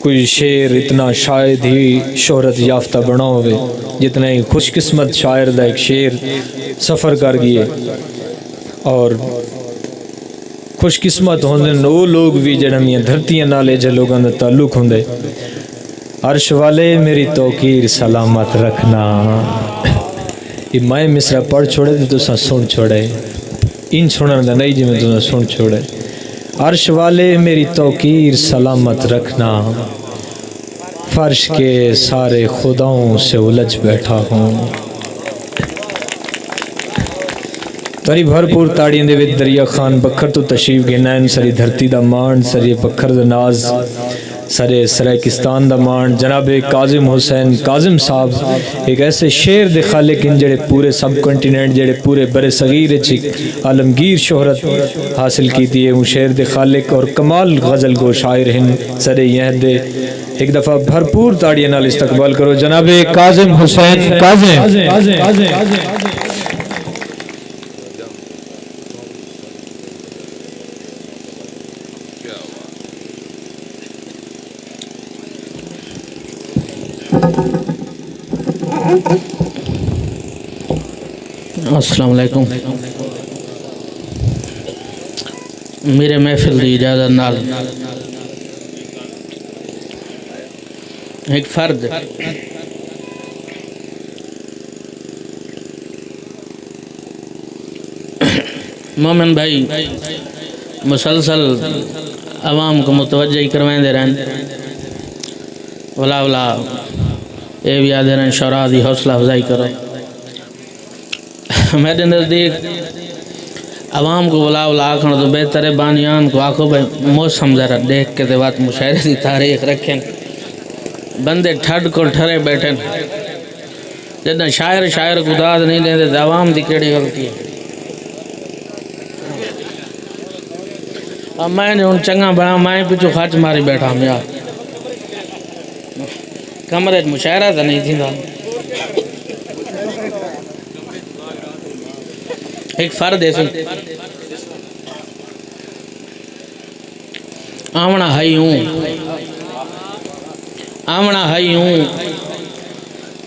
कोई शेर इतना शायद ही शोहरत याफ्ता बना होवे जितना ही खुशकिस्मत शायर दा एक शेर सफ़र कर गए। और खुशकिस्मत होंदे वो लोग भी जड़ियां धरतियां नाले ज लोगों का ताल्लुक होंदे। अर्श वाले मेरी तौकीर सलामत रखना। ये मैं मिसरा पढ़ छोड़े तो तुसा सुन छोड़े, इन सुनने का नहीं जिमें तुसा सुन छोड़े। अर्श वाले मेरी तौकीर सलामत रखना, फर्श के सारे खुदाओं से उलझ बैठा हूँ। तरी भरपूर ताड़ियां दे विच दरिया खान बखर तो तशरीफ गिनैन। सरी धरती दा मान, सरी बखर दा नाज, सरे सराकिस्तान दा मान। जनाब काजिम हुसैन काजिम साहब एक ऐसे शेर दे खालिक इन जेड़े पूरे सब कंटिनेंट जेड़े पूरे बरे सगीर आलमगीर शोहरत हासिल की थी। वो शेर दे खालिक और कमाल गज़ल गो शायर हैं। सरे यह दे एक दफ़ा भरपूर ताड़ियां नाल इस्तकबाल करो जनाब काजिम हुसैन काजिम। अस्सलाम वालेकुम। मेरे महफिल की इजाज़त नाल एक फर्द मोमिन भाई मुसलसल आवाम को मुतवज्जह करवाते रहते। वला वला ये भी आदे रहें शौरा दी हौसला अफजाई करो। मेरे नज़दीक आवाम को बुला बुला आखना तो बेहतर है बानियान को आखो भाई मौसम ज़रा देख के बात मुशायरे की तारीख रखें। बंदे ठड को ठरे बैठे जब शायर शायर को दाद नहीं देते तो आवाम की केड़ी गलती है। अब मैंने हूँ चंगा बना मैं पिछू खच मारी बैठा मैं यार कमरे मुशायरा तो नहीं थी। एक फर्द है आवना हई हूँ आवना हई हूँ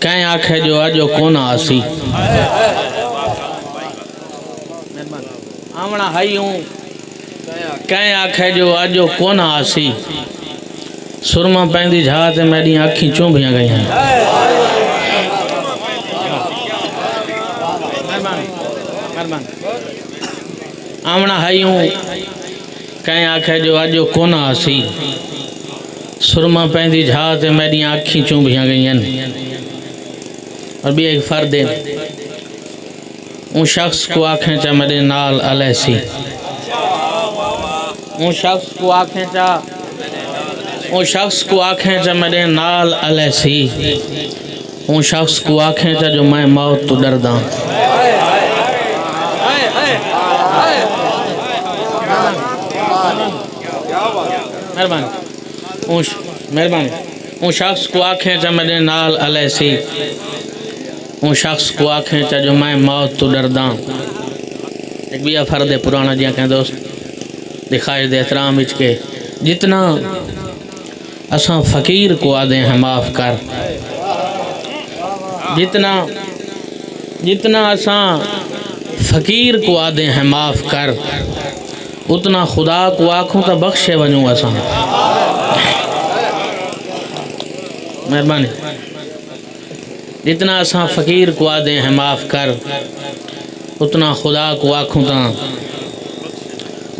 कहीं आखे जो अजो कोन आसी। आवना हई हूँ कहीं आखे जो अजो कोन आसी। सुरमा पैंदी झात मेरी अखी चुंभियां गई हैं। आवना हई हूँ कहीं आखे जो अजो कोन आसी। सुरमा पैंदी झात मेरी अखी चुंभियां गई हैं। और भी एक फर्द है उन शख्स को आखें चा मेरे नाल अलैसी। उन शख्स को आखें चा उन शख्स को आखें चा मेरे नाल अलैसी। उन शख्स को आखें चा जो मैं मौत तो डरदा। मेहरबानी उन शख्स को आखें चा मेरे नाल अलैसी। उन शख्स को आखें चा जो मैं मौत तो डरदा। एक भी फर्द है पुराना जिया कहें दोस्त दिखाई दे एहतराम इच के जितना असा फ़कीर को आदे हैं माफ़ कर। जितना जितना असा फ़कीर को आदे हैं माफ़ कर उतना खुदा को आँखों तो बख्शे वजूँ असा। मेहरबानी जितना असा फ़कीर को आदे हैं माफ़ कर उतना खुदा को आँखों तो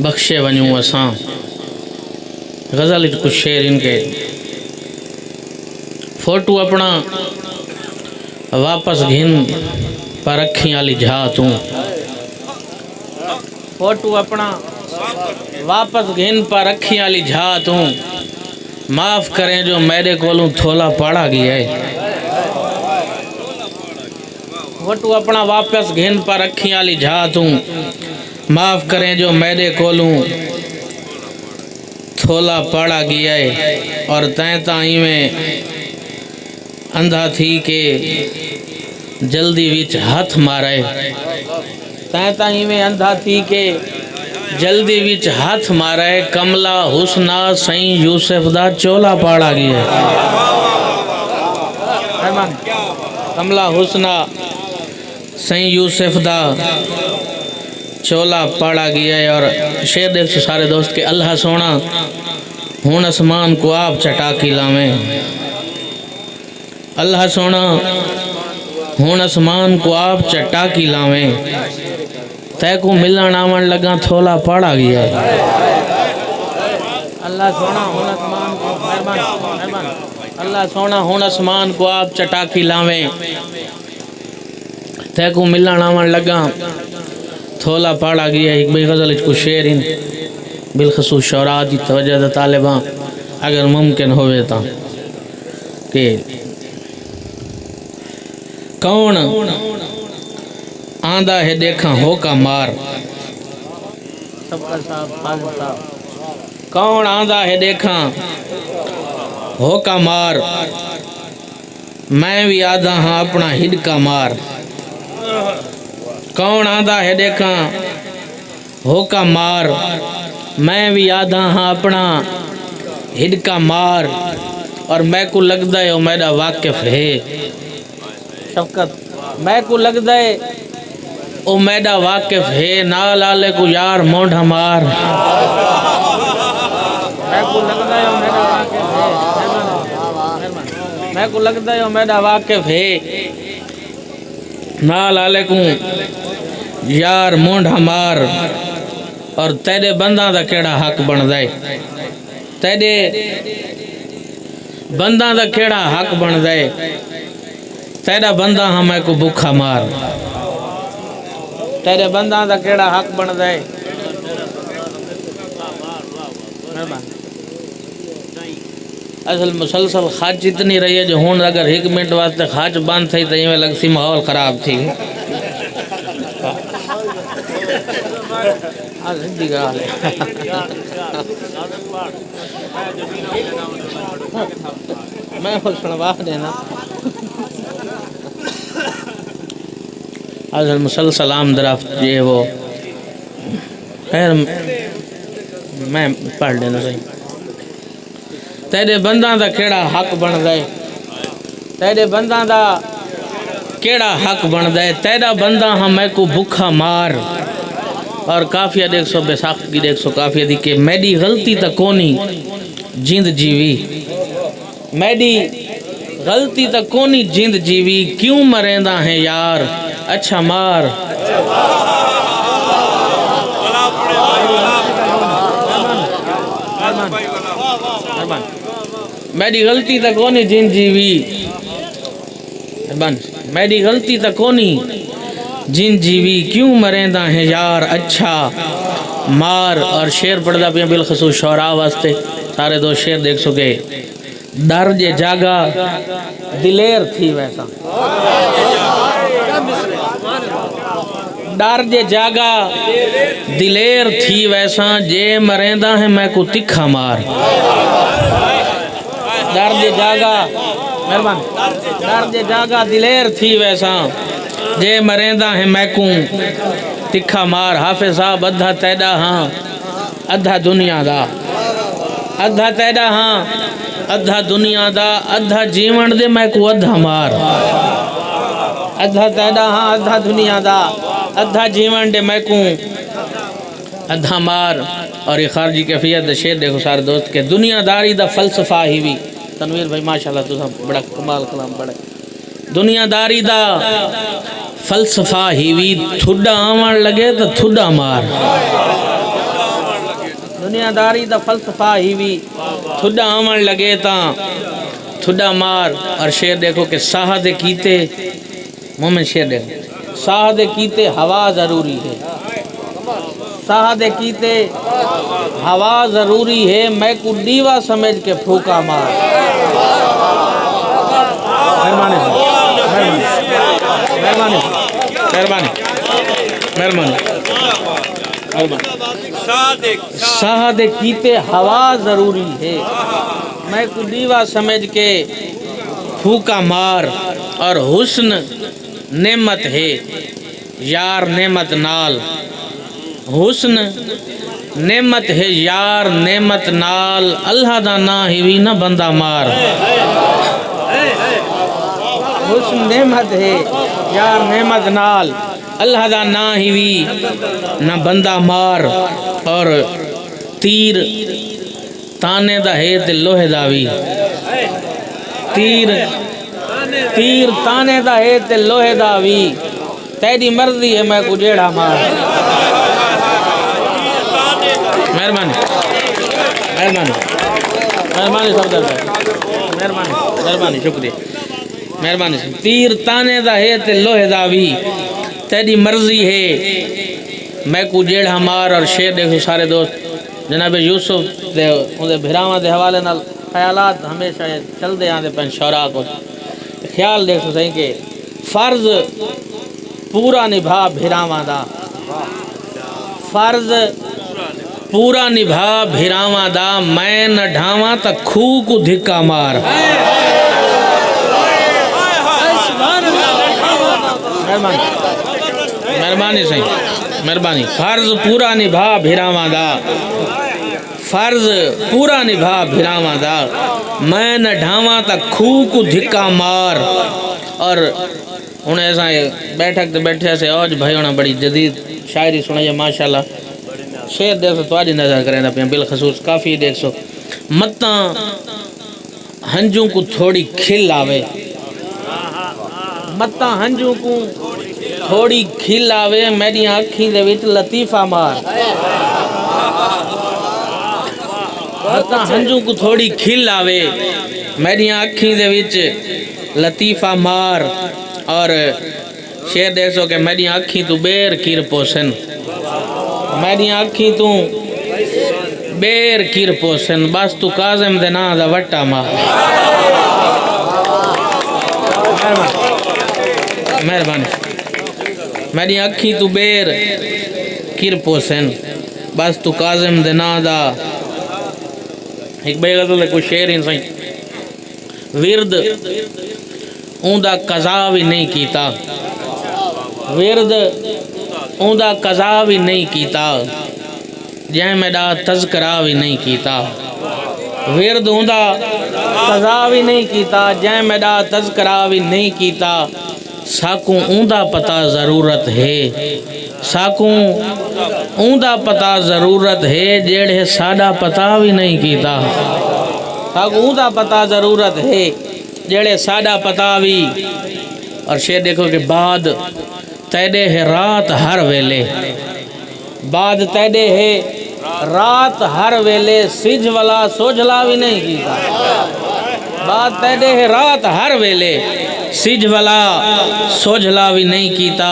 बख्शे वजूँ असा। गज़ल कुछ शेर इनके फोटो अपना वापस घिन पर रखी वाली झा तू। फोटो अपना वापस घिन पर रखी वाली झा तू। माफ़ करें जो मेरे कोलों थोला पाड़ा गया है। फोटो अपना वापस घिन पर रखी वाली झा तू। माफ़ करें जो मेरे कोलों थोला पाड़ा गया है। और तय ताई में अंधा थी के जल्दी विच हाथ मारे। तय ताई में अंधा थी के जल्दी विच हाथ मारे कमला हुसना सई यूसुफ दा चोला पाड़ा गया। कमला हुसना सई यूसुफ दा चोला पाड़ा गया है। और शेर देख सो सारे दोस्त के अल्लाह सोना हुन आसमान को आप चटाकी लावे। अल्लाह सोना हुन आसमान को आप चटाकी लावे। तय को मिलन आवन लगा थोला पाड़ा गया है। अल्लाह सोना हुन आसमान को मेहरबान अल्लाह सोना हुन आसमान को आप चटाकी लावे। तय को मिलन आवन लगा थोला पाड़ा गया। एक बई गज़ल को शेर इन बिलखसूस शौरा की तवज्जो तालिबां अगर मुमकिन होवे ता के कौन आंदा है देखा हो का मार। कौन आंदा है देखा हो का मार। मैं भी आधा हाँ अपना हिड का मार। कौन आंदा है देखा हो का मार। मैं भी आधा हाँ अपना हिड का मार। और मैं को लगदा है मेरा वाकिफ है शफकत। मैं को लगदा है ओ मेरा वाकिफ है ना लाले को यार मोढ़ा मार। मैं को लगदा है मेरा वाकिफ है। मैं को लगदा है मेरा वाकिफ है ना लाले को यार मोढ़ा मार। और तेरे बंदा दा केड़ा हक बन जाए। तेरे बंदा दा केड़ा हक बन जाए। तेरा बंदा हमें को भूखा मार। तेरे बंदा दा केड़ा हक बन जाए। असल मुसलसल खाच इतनी रही है जो हूँ अगर एक मिनट वास्ते खाच बंद थी तो इवें लगसी माहौल खराब थी। मैं सुनवा देना असल मुसलसल आमदरफ्त ये वो खैर मैं पढ़ लेना सही। तेरे बंदा दा केड़ा हक बन जाए। तेरे बंदा दा केड़ा हक बन जाए। तेरा बंदा हमें को भूखा मार। और काफिया देख सो बैसाख की देख सो काफिया दी के मेरी गलती तक कोनी जिंद जीवी। मेरी गलती तक कोनी जिंद जीवी क्यों मरेंदा है यार अच्छा मार। मेरी गलती तक कोनी जिंद जीवी। मेरी गलती तक कोनी जिन जीवी क्यों मरेंदा है यार अच्छा मार। और शेर पढ़दा पिया बिलखसूस शौरा वास्ते सारे दो शेर देख सके। डर जे जागा दिलेर थी वैसा। डर जे जागा दिलेर थी वैसा जे मरेंदा है मैं को तिखा मार। डर जे जागा मेहरबान डर जे जागा दिलेर थी वैसा जे मरेंदा है मैं को तिखा मार। हाफिज साहब अद्धा तैदा हाँ अद्धा दुनिया दा। अद्धा तैदा हाँ अद्धा दुनिया दा। अद्धा जीवन दे मैं को अद्धा मार। अद्धा तैदा हाँ अद्धा दुनिया दा। अद्धा जीवन दे मैं को अद्धा मार। और ये खारजी कैफियत शेर देखो सारे दोस्त के दुनियादारी दा फलसफा ही भी तनवीर भाई माशाल्लाह तुम बड़ा कमाल कलाम बड़ा। दुनियादारी दा फलसफा ही भी थुड्डा आवन लगे तो थुड्डा मार। दुनियादारी दा फलसफा ही भी थुड्डा आवन लगे ता थुड्डा मार। और शेर देखो कि साह दे कीते मोमिन शेर देखो साह दे कीते हवा जरूरी है। साह दे कीते हवा जरूरी है मैं को दीवा समझ के फूका मार। मेहरबानी मेहरबानी मेहरबानी मेहरबानी साह दे कीते हवा जरूरी है मैं को दीवा समझ के फूका मार। और हुस्न नेमत है यार नेमत नाल हुस्न नेमत है यार नेमत नाल अल्लाह दा ना ही भी ना बंदा मार। हुस्न नेमत है यार नेमत नाल अल्लाह दा ना ही भी ना बंदा मार। और तीर ताने दा है ते लोहे दा भी। तीर ताने दा है ते लोहे दा भी। तेरी मर्जी है मैं को जेड़ा मार। मेहरबानी मेहरबानी मेहरबानी मेहरबानी शुक्रिया मेहरबानी। तीर ताने दा है ते लोहे दा भी। तेरी मर्जी है मैं को जेड़ा मार। और शेर देखो सारे दोस्त जनाब यूसुफ दे उनके भिरावां दे हवाले नाल ख्यालात हमेशा चलते आते पे शौरा को। ख्याल देखो सही कि फर्ज पूरा निभा भिरावां दा। फर्ज पूरा निभा भिरावां दा मैं न ढावां त खूह को धिक्का मार। मेहरबानी सही मेहरबानी। फर्ज पूरा निभा भिरावां दा। फर्ज पूरा निभा भिरावां दा मैं न ढावां त खूह को धिक्का मार। और हूँ ऐसा बैठक ते बैठे से आज भाई होना बड़ी जदीद शायरी सुनाई है माशाल्लाह। शेर देख सो तुम्हारी नजर करें पे बिलखसूस काफ़ी देख सो। मत्ता हंजू को थोड़ी खिल आवे। मत्ता हंजू को थोड़ी खिल आवे मेरी अखी दे विच लतीफ़ा मार। मत्ता हंजू को थोड़ी खिल आवे मेरी अखी दे विच लतीफ़ा मार। और शेर देख सो के मेरी अखी तू बेर किर पोसन। मेरी अखी तू बेर किर पोसन बस तू काज़िम दे ना दा वट्टा मार। मेहरबानी। मेरी अखी तू बेर किर पोसन बस तू काज़िम दे ना दा। एक भाई गजल कुछ शेर ही सही। विरद ऊंदा कज़ा भी नहीं कीता। विरद ऊंदा कज़ा भी नहीं कीता जै मेरा तज़करा भी नहीं कीता। विरद ऊंदा कज़ा भी नहीं कीता जै मेरा तज़करा भी नहीं कीता। साकू ऊंदा पता ज़रूरत है। साकू ऊंदा पता ज़रूरत है जेड़े साडा पता भी नहीं कीता। साकू ऊंदा पता ज़रूरत है जेड़े साडा पता भी। और शेर देखो कि बाद तैडे है रात हर वेले। बाद तैडे है रात हर वेले सिज वाला सोझला भी नहीं कीता। बाद तैडे है रात हर वेले सिज वाला सोझला भी नहीं कीता।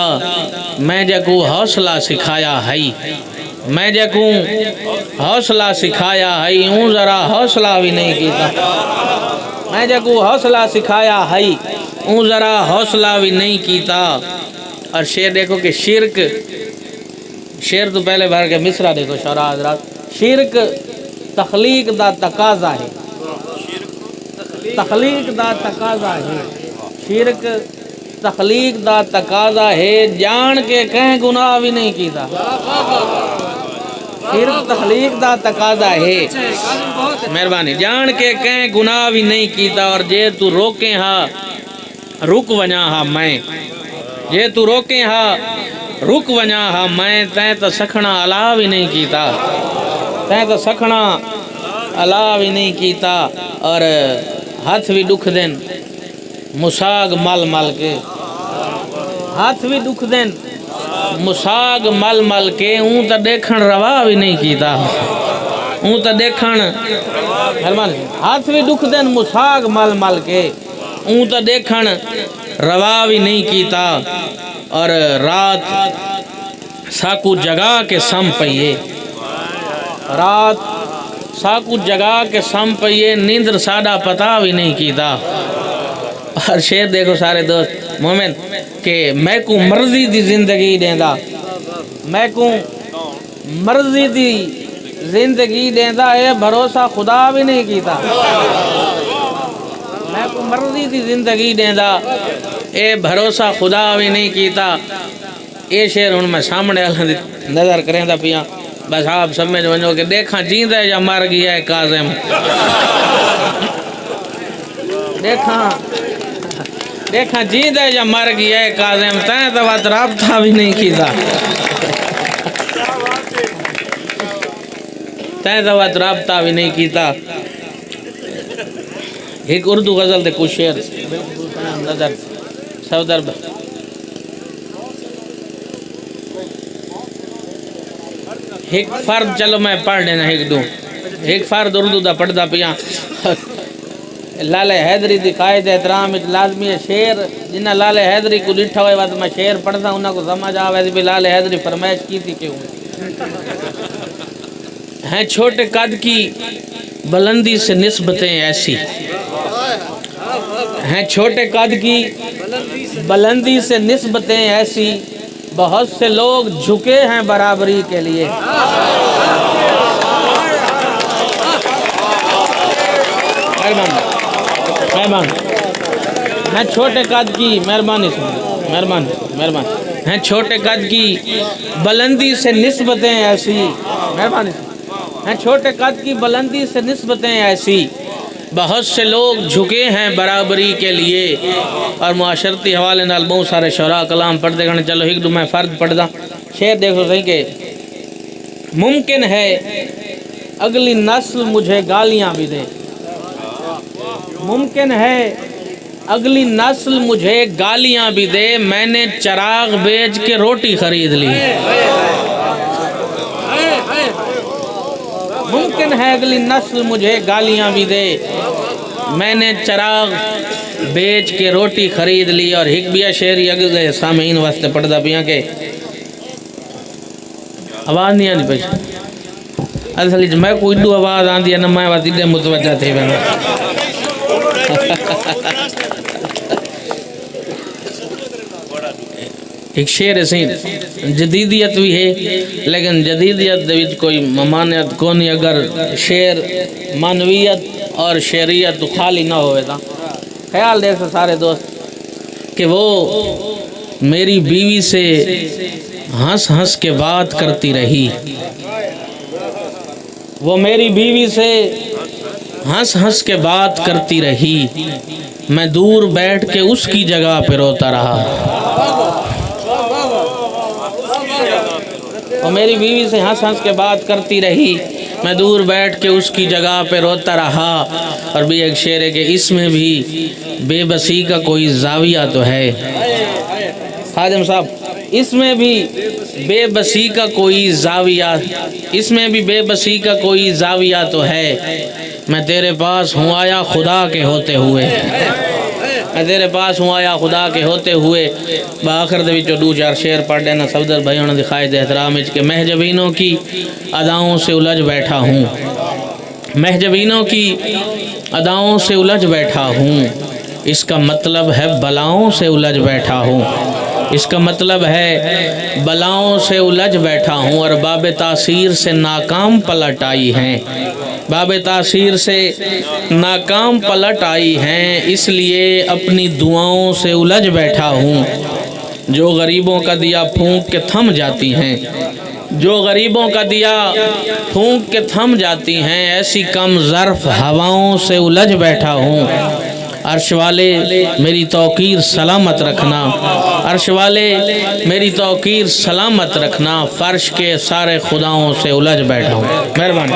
मैं जकू हौसला सिखाया है। मैं जकू हौसला सिखाया है यूं जरा हौसला भी नहीं कीता। मैं जकू हौसला सिखाया है ऊँ ज़रा हौसला भी नहीं कीता। और शेर देखो कि शिरक शेर तो पहले भर के मिसरा देखो शौरा हज़रात। शिरक तख्लीक दा तकाजा है। तख्लीक दा तकाजा है। शिरक तख्लीक दा तकाजा है जान के कहीं गुनाह भी नहीं कीता। शिरक तख्लीक दा तकाजा है मेहरबानी जान के कहीं गुनाह भी नहीं कीता। और जे तू रोके हा रुक वञा हा मैं। जे तू रोके हा रुक वञा हा मैं। तैं तो सखना अला भी नहीं कीता। तैं तो सखना अला भी नहीं कीता। और हाथ भी दुख देन मुसाग मल मल के। हाथ भी दुख देन मुसाग मल मल के ऊँ तो देखण रवा भी नहीं कीता। ऊँ तो देखण हाथ भी दुख देन मुसाग मल मल के ऊँ तो देखण रवा भी नहीं कीता। और रात साकू जगा के सम पइए। रात साकू जगा के सम पइए नींद साडा पता भी नहीं कीता। और शेर देखो सारे दोस्त मोमिन के मैं को मर्जी दी जिंदगी देंदा। मैं को मर्जी दी जिंदगी देंदा है भरोसा खुदा भी नहीं कीता। मैं को मर्जी दी जिंदगी देंदा ए भरोसा खुदा भी नहीं कीता। ये शेर हूँ मैं सामने वाला नजर करें पिया बस आप समझ वनो कि देखा जींदा है या मर गया है काजिम देखा जींदा है या मर गया है काजिम तैं तो बात राबता भी नहीं कीता तैं तो बात राबता भी नहीं कीता एक उर्दू गजल थे कुछ शेर नजर सफदर एक फर्द चलो मैं पढ़ लेना एक दो एक फर्द उर्दू दा पढ़दा पिया लाले हैदरी दी कायद एहतराम लाजमी है शेर जिन्ना लाले हैदरी को डिठा हुआ तो मैं शेर पढ़दा उन्हें को समझ आवे भी लाले हैदरी फरमाइश की थी क्यों हैं छोटे कद की बुलंदी से निस्बतें ऐसी हैं छोटे कद की बुलंदी से निस्बतें ऐसी बहुत से लोग झुके हैं बराबरी के लिए मेहरबान हैं छोटे कद की मेहरबानी हैं छोटे कद की बुलंदी से निस्बतें ऐसी मेहरबानी हैं छोटे कद की बुलंदी से निस्बतें ऐसी बहुत से लोग झुके हैं बराबरी के लिए और मुआशरती हवाले नाल बहुत सारे शौरा कलाम पढ़ते गए चलो एक दो मैं फ़र्द पढ़दा शेर देखो सही के मुमकिन है अगली नस्ल मुझे गालियां भी दे मुमकिन है अगली नस्ल मुझे गालियां भी दे मैंने चिराग बेच के रोटी खरीद ली मुमकिन है अगली नस्ल मुझे गालियां भी दे मैंने चिराग बेच के रोटी खरीद ली और हिकबिया शेर अगले सामीन वास्ते पढ़दा पिया के आवाज़ नहीं आनी पई असल मैं कोई दो आवाज़ आती है न मैं बात इधर मुतवज्जा थे एक शेर है सही जदीदियत भी है लेकिन जदीदियत कोई ममानियत को नहीं अगर शेर मानवीयत और शेरियत तो खाली ना होवे तो ख्याल देख सारे दोस्त कि वो मेरी बीवी से हंस हंस के बात करती रही वो मेरी बीवी से हंस हंस के बात करती रही मैं दूर बैठ के उसकी जगह पे रोता रहा और मेरी बीवी से हंस हंस के बात करती रही मैं दूर बैठ के उसकी जगह पे रोता रहा। और भी एक शेर है कि इसमें भी बेबसी का कोई जाविया तो है खादिम साहब इसमें भी बेबसी का कोई जाविया इसमें भी बेबसी का कोई जाविया तो है मैं तेरे पास हूँ आया खुदा के होते हुए मैं तेरे पास हूँ आया खुदा के होते हुए बाखर दे विचों दो चार शेर पढ़ देना सफदर भाई उन्होंने दिखाए दे एहतराम के महजबीनों की अदाओं से उलझ बैठा हूँ महजबीनों की अदाओं से उलझ बैठा हूँ इसका मतलब है बलाओं से उलझ बैठा हूँ इसका मतलब है बलाओं से उलझ बैठा हूँ और बाब तासीर से नाकाम पलट आई हैं बाब तासीर से नाकाम पलट आई हैं इसलिए अपनी दुआओं से उलझ बैठा हूँ जो गरीबों का दिया फूंक के थम जाती हैं जो गरीबों का दिया फूंक के थम जाती हैं ऐसी कम ज़र्फ़ हवाओं से उलझ बैठा हूँ अर्श वाले मेरी तौकीर सलामत रखना अर्श वाले मेरी तौकीर सलामत रखना फ़र्श के सारे खुदाओं से उलझ बैठा हूँ। मेहरबानी।